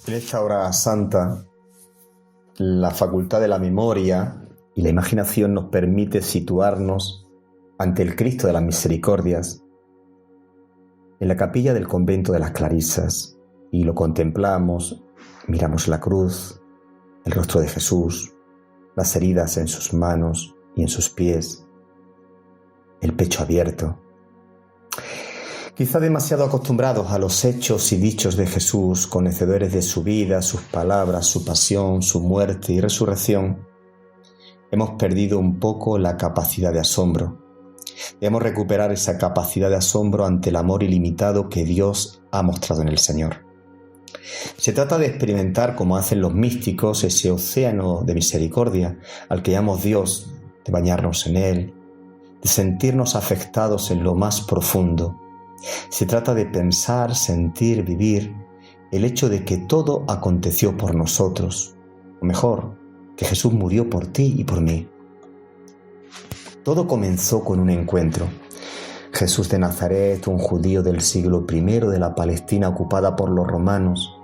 En esta hora santa, la facultad de la memoria y la imaginación nos permite situarnos ante el Cristo de las Misericordias en la capilla del convento de las Clarisas y lo contemplamos, miramos la cruz, el rostro de Jesús, las heridas en sus manos y en sus pies, el pecho abierto. Quizá demasiado acostumbrados a los hechos y dichos de Jesús, conocedores de su vida, sus palabras, su pasión, su muerte y resurrección, hemos perdido un poco la capacidad de asombro. Debemos recuperar esa capacidad de asombro ante el amor ilimitado que Dios ha mostrado en el Señor. Se trata de experimentar, como hacen los místicos, ese océano de misericordia al que llamamos Dios, de bañarnos en él, de sentirnos afectados en lo más profundo. Se trata de pensar, sentir, vivir el hecho de que todo aconteció por nosotros, o mejor, que Jesús murió por ti y por mí. Todo comenzó con un encuentro. Jesús de Nazaret, un judío del siglo I de la Palestina ocupada por los romanos,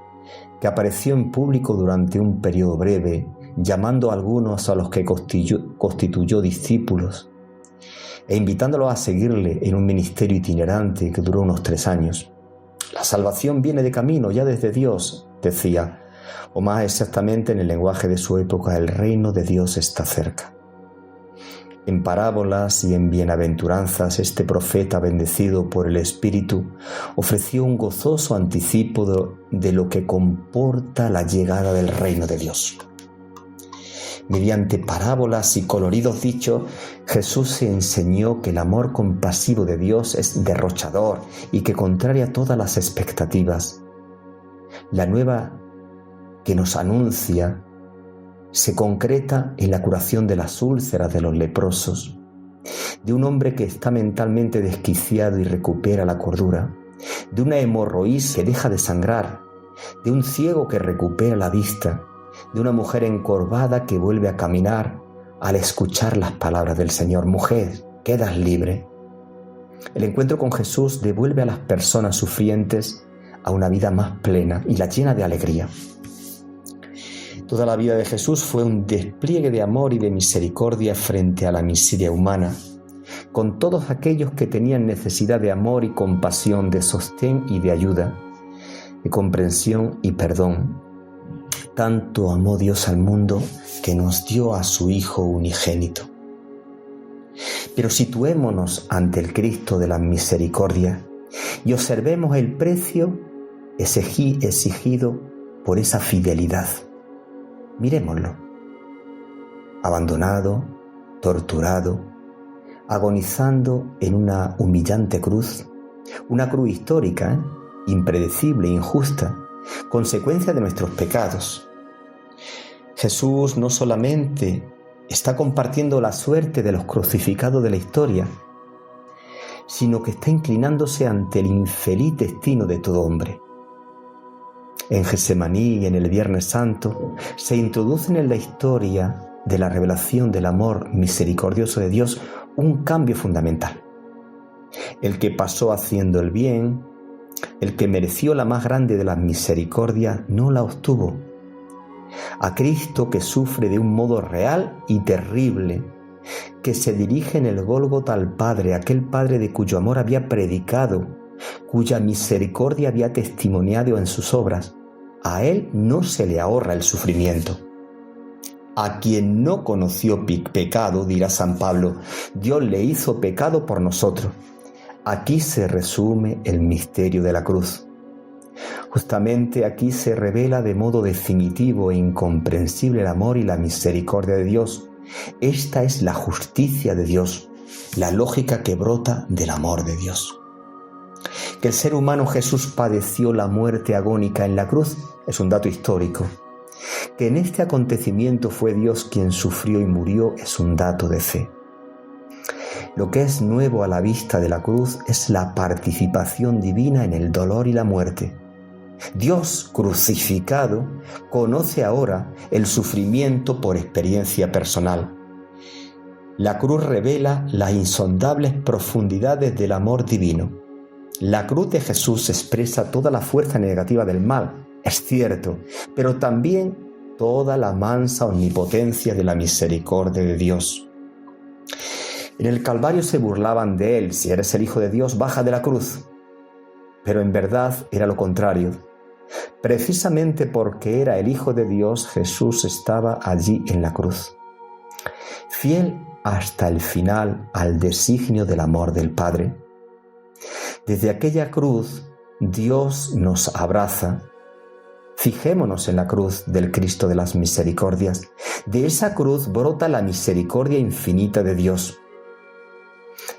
que apareció en público durante un periodo breve, llamando a algunos a los que constituyó discípulos, e invitándolos a seguirle en un ministerio itinerante que duró unos 3 años. La salvación viene de camino, ya desde Dios, decía, o más exactamente en el lenguaje de su época, el reino de Dios está cerca. En parábolas y en bienaventuranzas, este profeta bendecido por el Espíritu ofreció un gozoso anticipo de lo que comporta la llegada del reino de Dios. Mediante parábolas y coloridos dichos, Jesús se enseñó que el amor compasivo de Dios es derrochador y que contraria todas las expectativas. La nueva que nos anuncia se concreta en la curación de las úlceras de los leprosos, de un hombre que está mentalmente desquiciado y recupera la cordura, de una hemorroísa que deja de sangrar, de un ciego que recupera la vista, de una mujer encorvada que vuelve a caminar al escuchar las palabras del Señor. Mujer, quedas libre. El encuentro con Jesús devuelve a las personas sufrientes a una vida más plena y la llena de alegría. Toda la vida de Jesús fue un despliegue de amor y de misericordia frente a la miseria humana, con todos aquellos que tenían necesidad de amor y compasión, de sostén y de ayuda, de comprensión y perdón. Tanto amó Dios al mundo que nos dio a su Hijo unigénito. Pero situémonos ante el Cristo de la misericordia y observemos el precio exigido por esa fidelidad. Mirémoslo. Abandonado, torturado, agonizando en una humillante cruz, una cruz histórica, impredecible, injusta, consecuencia de nuestros pecados. Jesús no solamente está compartiendo la suerte de los crucificados de la historia, sino que está inclinándose ante el infeliz destino de todo hombre. En Getsemaní y en el Viernes Santo se introducen en la historia de la revelación del amor misericordioso de Dios un cambio fundamental. El que pasó haciendo el bien, el que mereció la más grande de las misericordias, no la obtuvo. A Cristo, que sufre de un modo real y terrible, que se dirige en el Gólgota al Padre, aquel Padre de cuyo amor había predicado, cuya misericordia había testimoniado en sus obras, a Él no se le ahorra el sufrimiento. A quien no conoció pecado, dirá San Pablo, Dios le hizo pecado por nosotros. Aquí se resume el misterio de la cruz. Justamente aquí se revela de modo definitivo e incomprensible el amor y la misericordia de Dios. Esta es la justicia de Dios, la lógica que brota del amor de Dios. Que el ser humano Jesús padeció la muerte agónica en la cruz es un dato histórico. Que en este acontecimiento fue Dios quien sufrió y murió es un dato de fe. Lo que es nuevo a la vista de la cruz es la participación divina en el dolor y la muerte. Dios crucificado conoce ahora el sufrimiento por experiencia personal. La cruz revela las insondables profundidades del amor divino. La cruz de Jesús expresa toda la fuerza negativa del mal, es cierto, pero también toda la mansa omnipotencia de la misericordia de Dios. En el Calvario se burlaban de él: si eres el Hijo de Dios, baja de la cruz. Pero en verdad era lo contrario. Precisamente porque era el Hijo de Dios, Jesús estaba allí en la cruz, fiel hasta el final al designio del amor del Padre. Desde aquella cruz, Dios nos abraza. Fijémonos en la cruz del Cristo de las Misericordias. De esa cruz brota la misericordia infinita de Dios.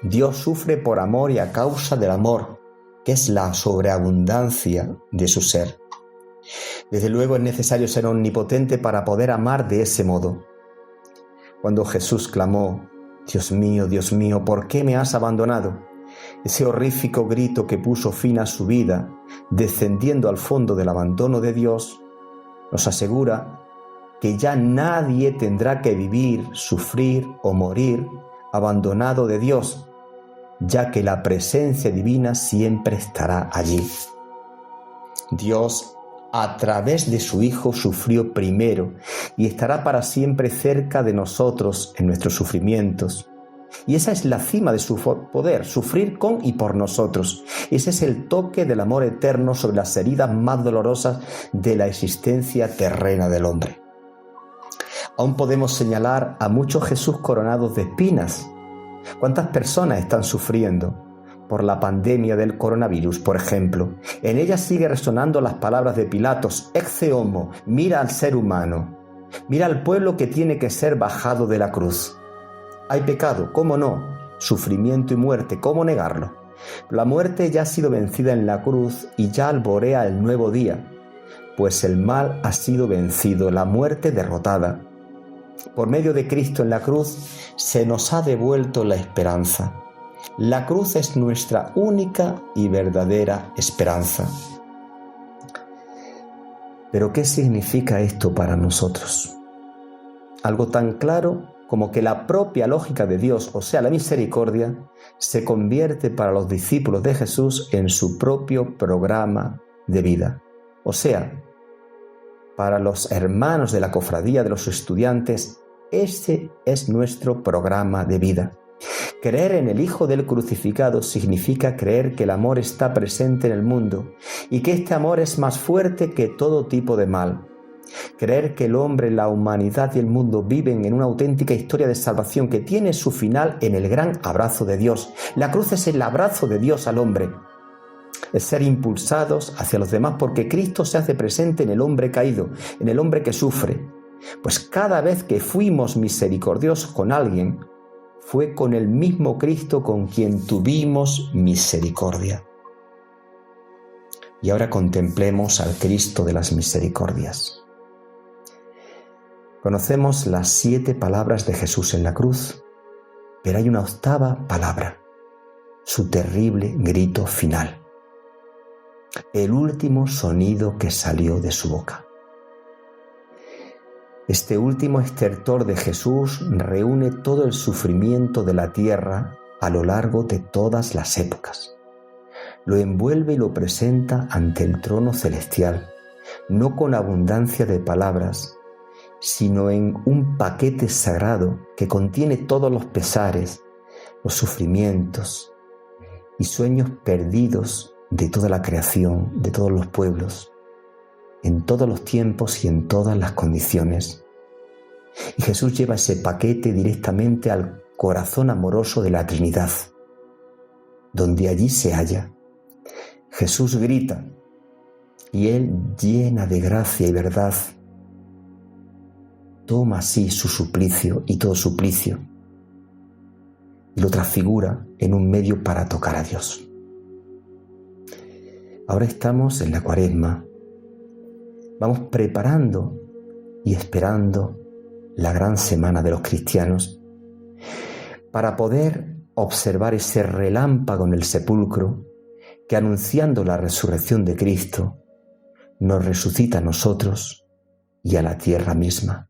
Dios sufre por amor y a causa del amor, que es la sobreabundancia de su ser. Desde luego es necesario ser omnipotente para poder amar de ese modo. Cuando Jesús clamó: Dios mío, ¿por qué me has abandonado?, ese horrífico grito que puso fin a su vida, descendiendo al fondo del abandono de Dios, nos asegura que ya nadie tendrá que vivir, sufrir o morir abandonado de Dios, ya que la presencia divina siempre estará allí. Dios, a través de su Hijo, sufrió primero y estará para siempre cerca de nosotros en nuestros sufrimientos. Y esa es la cima de su poder, sufrir con y por nosotros. Ese es el toque del amor eterno sobre las heridas más dolorosas de la existencia terrena del hombre. Aún podemos señalar a muchos Jesús coronados de espinas. ¿Cuántas personas están sufriendo por la pandemia del coronavirus, por ejemplo? En ella sigue resonando las palabras de Pilatos: Ecce homo, mira al ser humano, mira al pueblo que tiene que ser bajado de la cruz. Hay pecado, ¿cómo no? Sufrimiento y muerte, ¿cómo negarlo? La muerte ya ha sido vencida en la cruz y ya alborea el nuevo día, pues el mal ha sido vencido, la muerte derrotada. Por medio de Cristo en la cruz se nos ha devuelto la esperanza. La cruz es nuestra única y verdadera esperanza. ¿Pero qué significa esto para nosotros? Algo tan claro como que la propia lógica de Dios, o sea, la misericordia, se convierte para los discípulos de Jesús en su propio programa de vida. O sea, para los hermanos de la cofradía de los estudiantes, ese es nuestro programa de vida. Creer en el Hijo del crucificado significa creer que el amor está presente en el mundo y que este amor es más fuerte que todo tipo de mal. Creer que el hombre, la humanidad y el mundo viven en una auténtica historia de salvación que tiene su final en el gran abrazo de Dios. La cruz es el abrazo de Dios al hombre. Es ser impulsados hacia los demás porque Cristo se hace presente en el hombre caído, en el hombre que sufre. Pues cada vez que fuimos misericordiosos con alguien, fue con el mismo Cristo con quien tuvimos misericordia. Y ahora contemplemos al Cristo de las misericordias. Conocemos las 7 palabras de Jesús en la cruz, pero hay una 8ª palabra, su terrible grito final, el último sonido que salió de su boca. Este último estertor de Jesús reúne todo el sufrimiento de la tierra a lo largo de todas las épocas. Lo envuelve y lo presenta ante el trono celestial, no con abundancia de palabras, sino en un paquete sagrado que contiene todos los pesares, los sufrimientos y sueños perdidos de toda la creación, de todos los pueblos, en todos los tiempos y en todas las condiciones. Y Jesús lleva ese paquete directamente al corazón amoroso de la Trinidad, donde allí se halla. Jesús grita y Él, llena de gracia y verdad, toma así su suplicio y todo suplicio y lo transfigura en un medio para tocar a Dios. Ahora estamos en la Cuaresma. Vamos preparando y esperando la gran semana de los cristianos para poder observar ese relámpago en el sepulcro que, anunciando la resurrección de Cristo, nos resucita a nosotros y a la tierra misma.